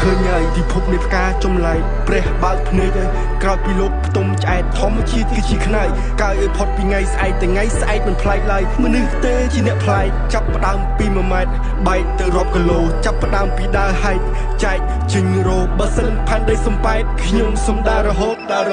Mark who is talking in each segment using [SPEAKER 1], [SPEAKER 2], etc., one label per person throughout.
[SPEAKER 1] ឃើញហើយពិភពនៃផ្កាចំឡៃព្រះបើកភ្នែកហើយក្រោយពីលោកផ្ទុំឆ្អែតធម្មជាតិគឺជាខ្នាយកាយឲ្យផុតពីថ្ងៃស្អែកតែថ្ងៃស្អែកមិនប្លែកឡើយមនុស្សទេជាអ្នកប្លែកចាប់ផ្ដើមពី1ម៉ែត្របែកទៅរាប់គីឡូចាប់ផ្ដើមពីដើរហែកចែកជិញរោបើសិនផាន់ដីសំបែតខ្ញុំសំដារហូតដល់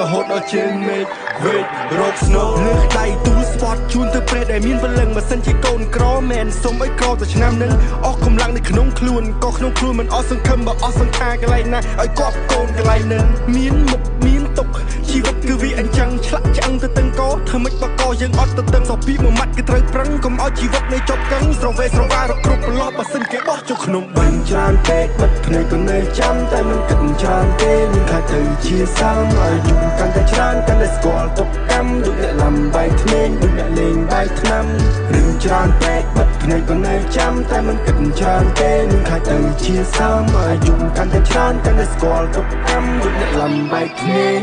[SPEAKER 1] ជើងមេឃវេករោគស្នូលើដៃទូលស្ពតជូនទៅព្រះដែលមានពលឹងបើសិនជាកូនក្រមែនសុំឲ្យក្រទៅឆ្នាំនឹងអស់កម្លាំងនៅក្នុងខ្លួនក៏ក្នុងខ្លួនមិនអស់សង្ឃឹមបើអស់សង្ខារកន្លែងណាឲ្យគាត់កូនកន្លែងនឹងមានមុខមានទុកជីវិតគឺវាអញ្ចឹងឆ្លាក់ឆ្អឹងទៅតឹងកធ្វើម៉េចបកយើងអត់ទៅតឹងសោះពីមួយម៉ាត់គឺត្រូវប្រឹងកុំឲ្យជីវិតនៃចប់កឹងស្រវេស្រវារកគ្រប់ប្រឡោះបើសិនគេបោះចូលក្នុងបឹងច្រើនពេកបិទភ្នែកក៏នៅចាំតែមិនគិតច្រើនទេមានខ្លាចទៅជាសាមឲ្យយំកាន់តែច្រើនកាន់តែស្គាល់ទុកកម្មដូចអ្នកលំបាយធ្មេញដូចអ្នកលេងបាយថ្នាំរឿងច្រើនពេកបិទភ្នែកក៏នៅចាំតែមិនគិតច្រើនទេមានខ្លាចទៅជាសាមឲ្យយំកាន់តែច្រើនកាន់តែស្គាល់ទុកកម្មដូចអ្នកលំបាយធ្មេញ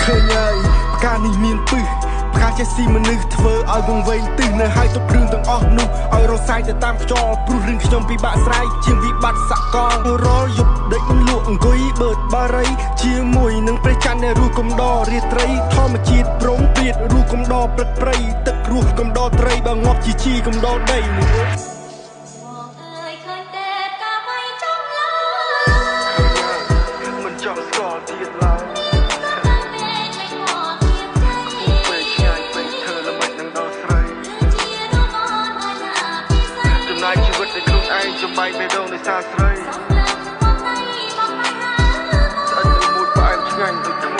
[SPEAKER 1] ឃើញហើយផ្កានេះមានពឹសផ្កាចេះស៊ីមនុស្សធ្វើឲ្យវង្វេងទិសនៅហើយទុកគ្រឿងទាំងអស់នោះឲ្យរសាយទៅតាមខ្យល់ព្រោះរឿងខ្ញុំពិបាកស្រ័យជាងវិបត្តិសកលរាល់យប់ដេកលក់អង្គុយបឺតបារីជាមួយនឹងព្រះច័ន្ទនៃរូបកំដររាត្រីធម្មជាតិព្រមព្រៀតរូបកំដរព្រឹកព្រៃទឹករស់កំដរត្រីបើងាប់ជាជីកំដរដីមិនចង់ស្គាល់ទៀតឡើយជីវិតនៃខ្លួនឯងចំបែកបេះដូងនៃសាស្រីស្អិតទៅមួយផ្អែមឆ្ងាញ់ដូចខ្ញុំ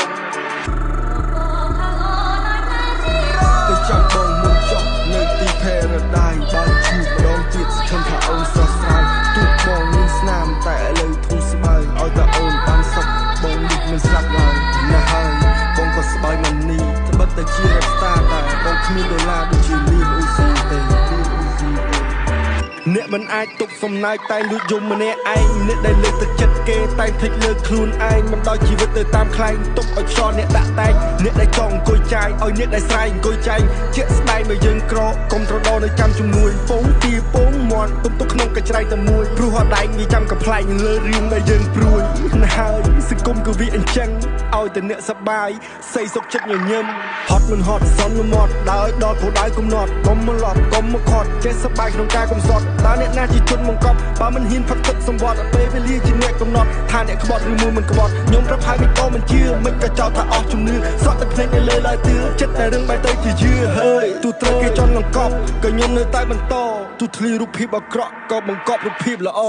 [SPEAKER 1] ទៅចាំបងមុនចុះនៅទី Paradise បើជួបម្ដងទៀតសង្ឃឹមថាអូនស្រស់ស្រាយទូកបងមានស្នាមតែឥឡូវធូរស្បើយឲ្យតែអូនបានសុខបងនេះមិនស្លាប់ឡើយណាស់ហើយបងក៏ស្បើយមិននេះត្បិតតែជា Star តែបងគ្មានដុល្លារដូចជាលីមអ៊ូស៊ីទេអ្នកមិនអាចទុកសំណាយតែលួចយំម្នាក់ឯងអ្នកដែលលើកទឹកចិត្តគេតែភ្លេចលើកខ្លួនឯងមិនដល់ជីវិតទៅតាមខ្លែងទុកឲ្យខ្យល់អ្នកដាក់តែងអ្នកដែលចង់អង្គុយចាយឲ្យអ្នកដែលស្រ័យអង្គុយចាយជាក់ស្ដែងបើយើងក្រកុំត្រដោនៅចាំជំនួយពងទីពងមាត់ទុកក្នុងកញ្ច្រៃតែមួយព្រោះហត់ដែងវាចាំកំ ប្លែកលើរឿងដែលយើងព្រួយណាស់ហើយសង្គមគឺវាអញ្ចឹងឲ្យតែអ្នកសប្បាយស័យសុខចិត្តញញឹមហត់មិនហត់សន្មត់ដើរដល់គោលដៅកំណត់កុំមកឡត់កុំមកខត់ចេះសប្បាយក្នុងការកំសត់តើអ្នកណាជាជនបង្កប់បើមិនហ៊ានផឹកទឹកសម្បត្តិពេលវេលាជាអ្នកកំណត់ថាអ្នកក្បត់ឬមួយមិនក្បត់ខ្ញុំប្រាប់ហើយមិនតមិនជឿមិនក៏ចោទថាអស់ជំនឿសក់តែភ្នែកនៅលើឡើយទឿចិត្តតែរឿងបែបទៅជាយឺហើយទូត្រូវគេចន់បង្កប់ក៏ខ្ញុំនៅតែបន្តទូធ្លីរូបភាពអាក្រក់ក៏បង្កប់រូបភាពល្អ